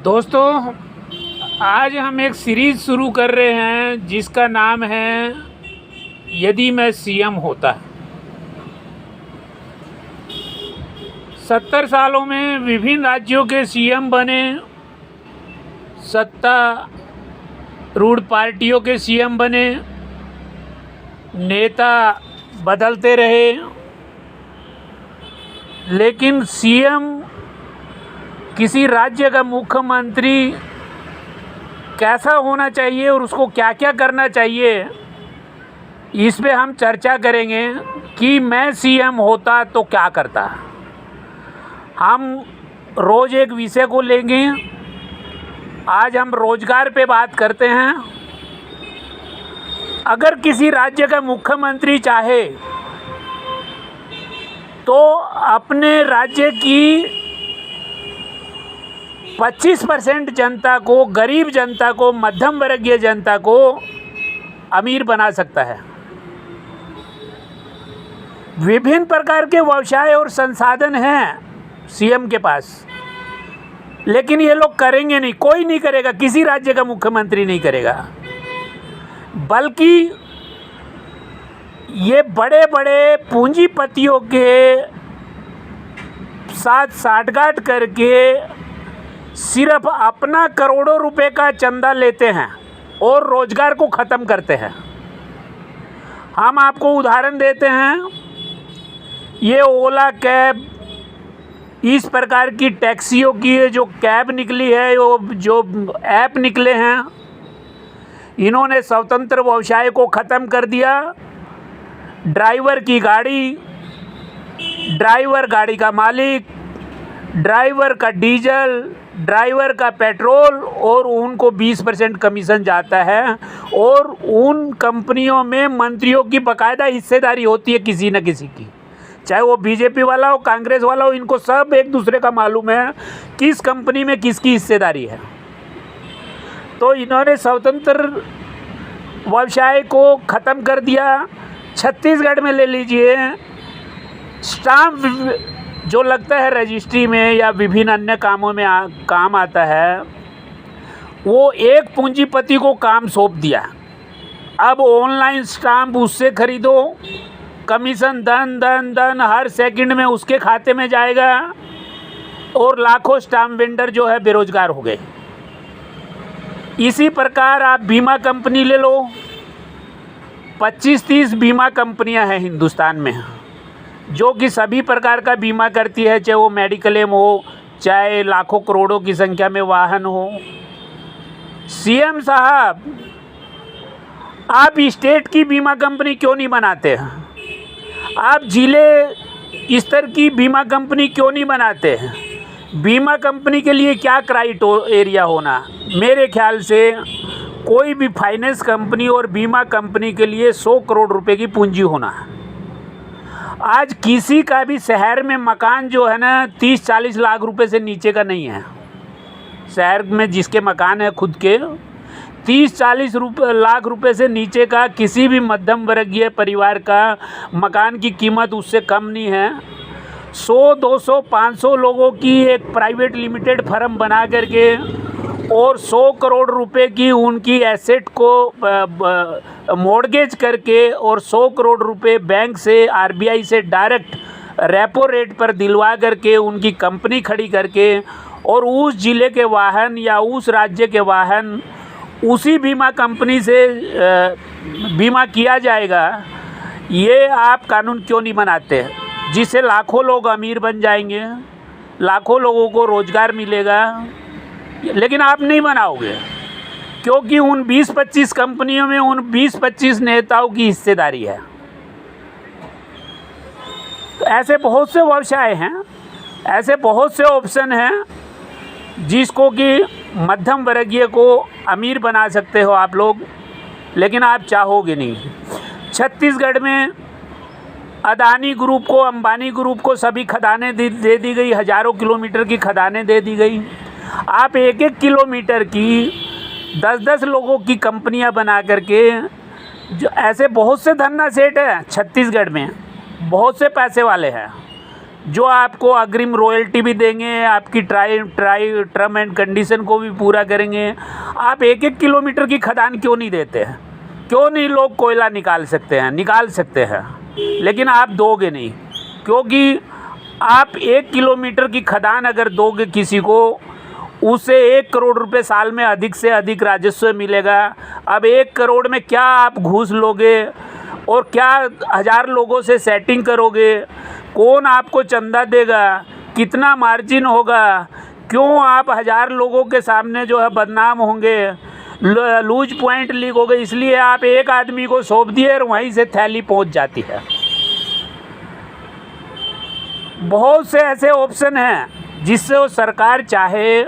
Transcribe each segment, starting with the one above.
दोस्तों, आज हम एक सीरीज़ शुरू कर रहे हैं जिसका नाम है यदि मैं सीएम होता। 70 सालों में विभिन्न राज्यों के सीएम बने, सत्तारूढ़ पार्टियों के सीएम बने, नेता बदलते रहे, लेकिन सीएम किसी राज्य का मुख्यमंत्री कैसा होना चाहिए और उसको क्या क्या करना चाहिए, इस पे हम चर्चा करेंगे कि मैं सीएम होता तो क्या करता। हम रोज़ एक विषय को लेंगे। आज हम रोजगार पे बात करते हैं। अगर किसी राज्य का मुख्यमंत्री चाहे तो अपने राज्य की 25% जनता को, गरीब जनता को, मध्यम वर्गीय जनता को अमीर बना सकता है। विभिन्न प्रकार के व्यवसाय और संसाधन हैं सीएम के पास, लेकिन ये लोग करेंगे नहीं। कोई नहीं करेगा, किसी राज्य का मुख्यमंत्री नहीं करेगा, बल्कि ये बड़े बड़े पूंजीपतियों के साथ साठगांठ करके सिर्फ अपना करोड़ों रुपए का चंदा लेते हैं और रोजगार को ख़त्म करते हैं। हम आपको उदाहरण देते हैं। ये ओला कैब, इस प्रकार की टैक्सियों की जो कैब निकली है, जो ऐप निकले हैं, इन्होंने स्वतंत्र व्यवसाय को ख़त्म कर दिया। ड्राइवर की गाड़ी, ड्राइवर गाड़ी का मालिक, ड्राइवर का डीजल, ड्राइवर का पेट्रोल, और उनको 20% कमीशन जाता है। और उन कंपनियों में मंत्रियों की बाकायदा हिस्सेदारी होती है किसी न किसी की, चाहे वो बीजेपी वाला हो, कांग्रेस वाला हो। इनको सब एक दूसरे का मालूम है किस कंपनी में किसकी हिस्सेदारी है। तो इन्होंने स्वतंत्र व्यवसाय को ख़त्म कर दिया। छत्तीसगढ़ में ले लीजिए, स्टाम्प जो लगता है रजिस्ट्री में या विभिन्न अन्य कामों में काम आता है, वो एक पूंजीपति को काम सौंप दिया। अब ऑनलाइन स्टाम्प उससे खरीदो, कमीशन धन धन धन हर सेकंड में उसके खाते में जाएगा, और लाखों स्टाम्प वेंडर जो है बेरोजगार हो गए। इसी प्रकार आप बीमा कंपनी ले लो। 25-30 बीमा कंपनियां हैं हिंदुस्तान में, जो कि सभी प्रकार का बीमा करती है, चाहे वो मेडिकल एम हो, चाहे लाखों करोड़ों की संख्या में वाहन हो। सीएम साहब, आप स्टेट की बीमा कंपनी क्यों नहीं बनाते? आप जिले स्तर की बीमा कंपनी क्यों नहीं बनाते? बीमा कंपनी के लिए क्या क्राइटेरिया होना? मेरे ख्याल से कोई भी फाइनेंस कंपनी और बीमा कंपनी के लिए 100 करोड़ रुपए की पूंजी होना। आज किसी का भी शहर में मकान जो है ना 30-40 लाख रुपए से नीचे का नहीं है। शहर में जिसके मकान है खुद के, 30-40 लाख रुपए से नीचे का किसी भी मध्यम वर्गीय परिवार का मकान की कीमत उससे कम नहीं है। 100, 200, 500 लोगों की एक प्राइवेट लिमिटेड फर्म बना करके और 100 करोड़ रुपए की उनकी एसेट को मॉर्गेज करके और 100 करोड़ रुपए बैंक से, आरबीआई से डायरेक्ट रेपो रेट पर दिलवा करके उनकी कंपनी खड़ी करके, और उस ज़िले के वाहन या उस राज्य के वाहन उसी बीमा कंपनी से बीमा किया जाएगा। ये आप कानून क्यों नहीं बनाते, जिससे लाखों लोग अमीर बन जाएंगे, लाखों लोगों को रोज़गार मिलेगा? लेकिन आप नहीं बनाओगे, क्योंकि उन 20-25 कंपनियों में उन 20-25 नेताओं की हिस्सेदारी है। तो ऐसे बहुत से व्यवसाय हैं, ऐसे बहुत से ऑप्शन हैं जिसको कि मध्यम वर्गीय को अमीर बना सकते हो आप लोग, लेकिन आप चाहोगे नहीं। छत्तीसगढ़ में अदानी ग्रुप को, अंबानी ग्रुप को सभी खदानें दे दी गई, हज़ारों किलोमीटर की खदानें दे दी गई। आप 1-1 किलोमीटर की 10-10 लोगों की कंपनियां बना करके, जो ऐसे बहुत से धन्ना सेठ हैं छत्तीसगढ़ में, बहुत से पैसे वाले हैं, जो आपको अग्रिम रॉयल्टी भी देंगे, आपकी टर्म एंड कंडीशन को भी पूरा करेंगे। आप 1-1 किलोमीटर की खदान क्यों नहीं देते हैं? क्यों नहीं लोग कोयला निकाल सकते हैं? निकाल सकते हैं, लेकिन आप दोगे नहीं, क्योंकि आप 1 किलोमीटर की खदान अगर दोगे किसी को, उसे 1 करोड़ रुपए साल में अधिक से अधिक राजस्व मिलेगा। अब 1 करोड़ में क्या आप घूस लोगे और क्या 1000 लोगों से सेटिंग करोगे? कौन आपको चंदा देगा? कितना मार्जिन होगा? क्यों आप 1000 लोगों के सामने जो है बदनाम होंगे, लूज पॉइंट लीक हो गए? इसलिए आप एक आदमी को सौंप दिए और वहीं से थैली पहुंच जाती है। बहुत से ऐसे ऑप्शन हैं जिससे वो सरकार चाहे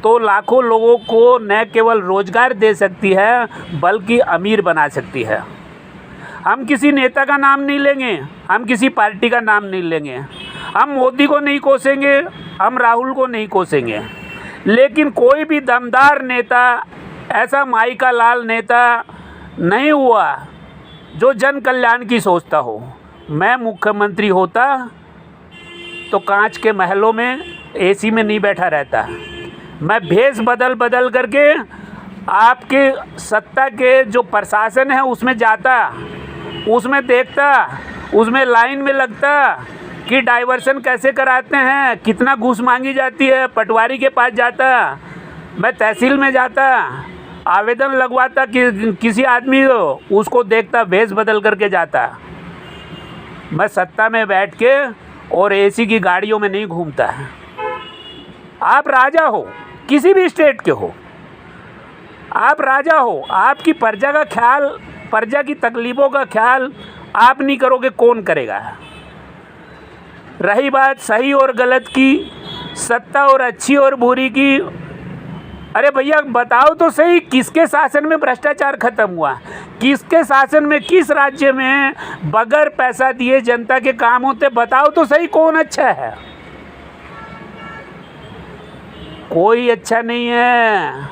तो लाखों लोगों को न केवल रोजगार दे सकती है बल्कि अमीर बना सकती है। हम किसी नेता का नाम नहीं लेंगे, हम किसी पार्टी का नाम नहीं लेंगे, हम मोदी को नहीं कोसेंगे, हम राहुल को नहीं कोसेंगे, लेकिन कोई भी दमदार नेता, ऐसा माई का लाल नेता नहीं हुआ जो जन कल्याण की सोचता हो। मैं मुख्यमंत्री होता तो कांच के महलों में एसी में नहीं बैठा रहता, मैं भेष बदल बदल करके आपके सत्ता के जो प्रशासन है उसमें जाता, उसमें देखता, उसमें लाइन में लगता कि डाइवर्शन कैसे कराते हैं, कितना घूस मांगी जाती है, पटवारी के पास जाता, मैं तहसील में जाता, आवेदन लगवाता कि किसी आदमी को, उसको देखता, भेष बदल करके जाता। मैं सत्ता में बैठ के और एसी की गाड़ियों में नहीं घूमता। आप राजा हो, किसी भी स्टेट के हो, आप राजा हो, आपकी प्रजा का ख्याल, प्रजा की तकलीफ़ों का ख्याल आप नहीं करोगे, कौन करेगा? रही बात सही और गलत की, सत्ता और अच्छी और बुरी की, अरे भैया बताओ तो सही, किसके शासन में भ्रष्टाचार खत्म हुआ? किसके शासन में, किस राज्य में बगैर पैसा दिए जनता के काम होते? बताओ तो सही, कौन अच्छा है? कोई अच्छा नहीं है।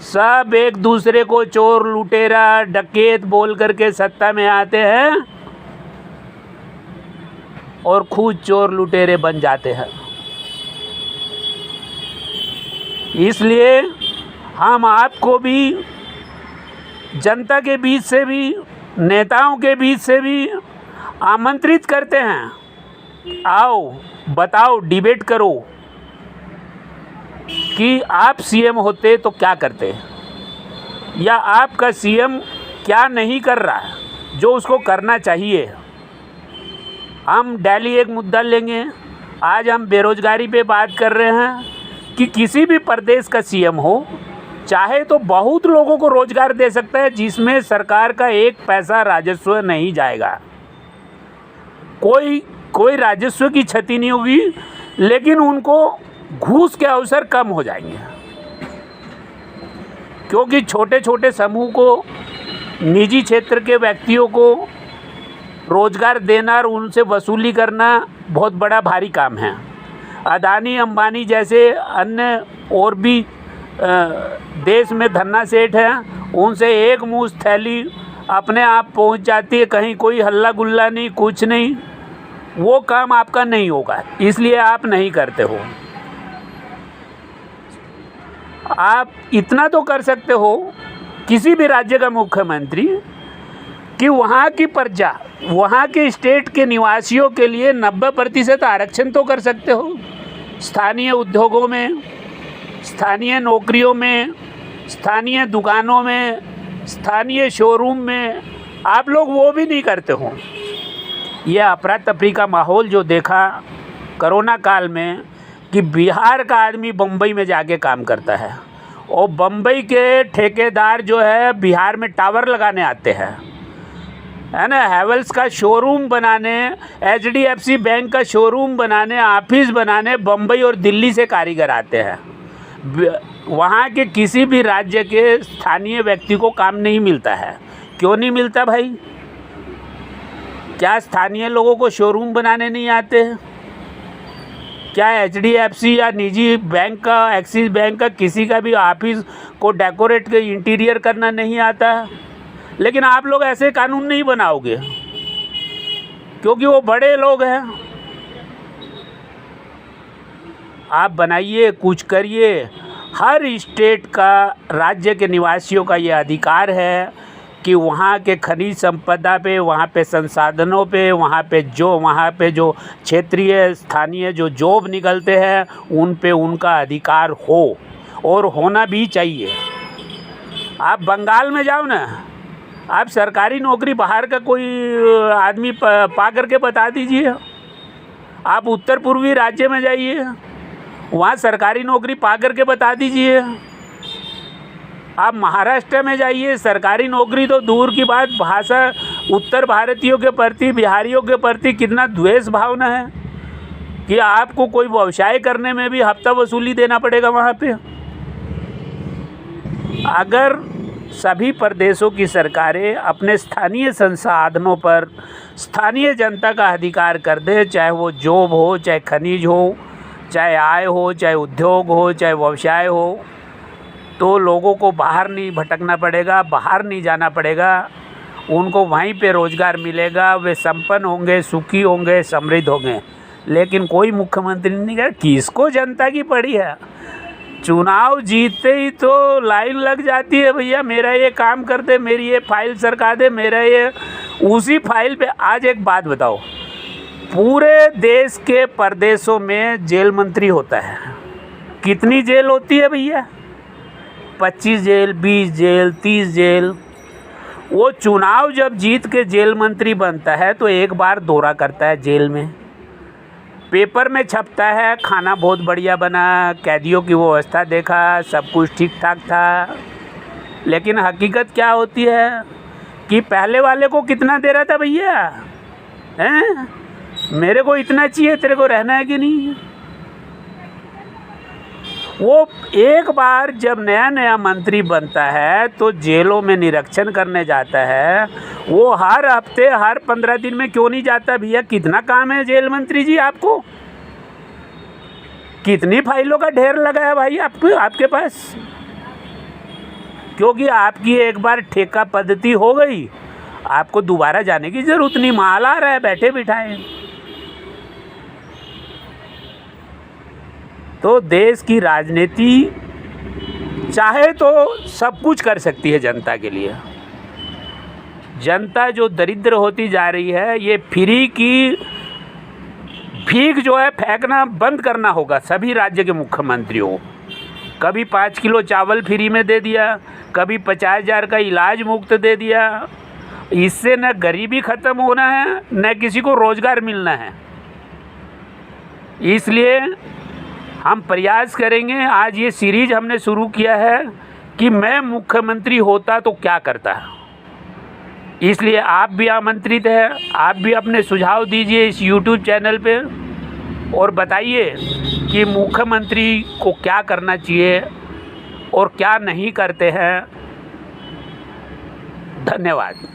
सब एक दूसरे को चोर, लुटेरा, डकैत बोल करके सत्ता में आते हैं और खुद चोर लुटेरे बन जाते हैं। इसलिए हम आपको भी, जनता के बीच से भी, नेताओं के बीच से भी आमंत्रित करते हैं, आओ बताओ, डिबेट करो कि आप सीएम होते तो क्या करते, या आपका सीएम क्या नहीं कर रहा है जो उसको करना चाहिए। हम डेली एक मुद्दा लेंगे। आज हम बेरोजगारी पे बात कर रहे हैं कि किसी भी प्रदेश का सीएम हो, चाहे तो बहुत लोगों को रोजगार दे सकता है जिसमें सरकार का 1 पैसा राजस्व नहीं जाएगा, कोई राजस्व की क्षति नहीं होगी, लेकिन उनको घूस के अवसर कम हो जाएंगे, क्योंकि छोटे छोटे समूह को, निजी क्षेत्र के व्यक्तियों को रोजगार देना और उनसे वसूली करना बहुत बड़ा भारी काम है। अदानी, अंबानी जैसे अन्य और भी देश में धन्ना सेठ हैं, उनसे एक मुश्त थैली अपने आप पहुंच जाती है, कहीं कोई हल्ला गुल्ला नहीं, कुछ नहीं। वो काम आपका नहीं होगा, इसलिए आप नहीं करते हो। आप इतना तो कर सकते हो किसी भी राज्य का मुख्यमंत्री कि वहाँ की प्रजा, वहाँ के स्टेट के निवासियों के लिए 90% आरक्षण तो कर सकते हो। स्थानीय उद्योगों में, स्थानीय नौकरियों में, स्थानीय दुकानों में, स्थानीय शोरूम में, आप लोग वो भी नहीं करते हो। यह अफरा तफरी का माहौल जो देखा कोरोना काल में कि बिहार का आदमी बम्बई में जाके काम करता है और बम्बई के ठेकेदार जो है बिहार में टावर लगाने आते हैं, है ना, हैवेल्स का शोरूम बनाने, HDFC बैंक का शोरूम बनाने, ऑफिस बनाने बम्बई और दिल्ली से कारीगर आते हैं। वहाँ के किसी भी राज्य के स्थानीय व्यक्ति को काम नहीं मिलता है। क्यों नहीं मिलता भाई? क्या स्थानीय लोगों को शोरूम बनाने नहीं आते हैं? क्या HDFC या निजी बैंक का, एक्सिस बैंक का किसी का भी ऑफिस को डेकोरेट के इंटीरियर करना नहीं आता है? लेकिन आप लोग ऐसे कानून नहीं बनाओगे, क्योंकि वो बड़े लोग हैं, आप बनाइए, कुछ करिए। हर स्टेट का, राज्य के निवासियों का ये अधिकार है कि वहाँ के खनिज संपदा पे, वहाँ पे संसाधनों पे, वहाँ पे जो क्षेत्रीय स्थानीय जो जॉब निकलते हैं उन पे उनका अधिकार हो, और होना भी चाहिए। आप बंगाल में जाओ ना, आप सरकारी नौकरी बाहर का कोई आदमी पा करके बता दीजिए। आप उत्तर पूर्वी राज्य में जाइए, वहाँ सरकारी नौकरी पा करके बता दीजिए। आप महाराष्ट्र में जाइए, सरकारी नौकरी तो दूर की बात, भाषा उत्तर भारतीयों के प्रति, बिहारियों के प्रति कितना द्वेष भावना है कि आपको कोई व्यवसाय करने में भी हफ्ता वसूली देना पड़ेगा वहाँ पे। अगर सभी प्रदेशों की सरकारें अपने स्थानीय संसाधनों पर स्थानीय जनता का अधिकार कर दे, चाहे वो जॉब हो, चाहे खनिज हो, चाहे आय हो, चाहे उद्योग हो, चाहे व्यवसाय हो, तो लोगों को बाहर नहीं भटकना पड़ेगा, बाहर नहीं जाना पड़ेगा। उनको वहीं पे रोज़गार मिलेगा, वे संपन्न होंगे, सुखी होंगे, समृद्ध होंगे। लेकिन कोई मुख्यमंत्री नहीं कह, किसको जनता की पड़ी है। चुनाव जीतते ही तो लाइन लग जाती है, भैया मेरा ये काम कर दे, मेरी ये फाइल सरका दे, मेरा ये, उसी फाइल पे। आज एक बात बताओ, पूरे देश के प्रदेशों में जेल मंत्री होता है। कितनी जेल होती है भैया? 25 जेल, 20 जेल, 30 जेल। वो चुनाव जब जीत के जेल मंत्री बनता है तो एक बार दौरा करता है जेल में, पेपर में छपता है खाना बहुत बढ़िया बना, कैदियों की व्यवस्था देखा, सब कुछ ठीक ठाक था। लेकिन हकीकत क्या होती है कि पहले वाले को कितना दे रहा था भैया, हैं? मेरे को इतना चाहिए, तेरे को रहना है कि नहीं। वो एक बार जब नया नया मंत्री बनता है तो जेलों में निरीक्षण करने जाता है। वो हर हफ्ते, हर 15 दिन में क्यों नहीं जाता भैया? कितना काम है जेल मंत्री जी आपको? कितनी फाइलों का ढेर लगा है भाई आपके पास? क्योंकि आपकी एक बार ठेका पद्धति हो गई, आपको दोबारा जाने की जरूरत नहीं। माल आ रहा है बैठे बिठाए। तो देश की राजनीति चाहे तो सब कुछ कर सकती है जनता के लिए। जनता जो दरिद्र होती जा रही है, ये फ्री की भीख जो है फेंकना बंद करना होगा सभी राज्य के मुख्यमंत्रियों। कभी 5 किलो चावल फ्री में दे दिया, कभी 50,000 का इलाज मुफ्त दे दिया। इससे न गरीबी ख़त्म होना है, न किसी को रोज़गार मिलना है। इसलिए हम प्रयास करेंगे। आज ये सीरीज़ हमने शुरू किया है कि मैं मुख्यमंत्री होता तो क्या करता। इसलिए आप भी आमंत्रित हैं, आप भी अपने सुझाव दीजिए इस YouTube चैनल पे और बताइए कि मुख्यमंत्री को क्या करना चाहिए और क्या नहीं करते हैं। धन्यवाद।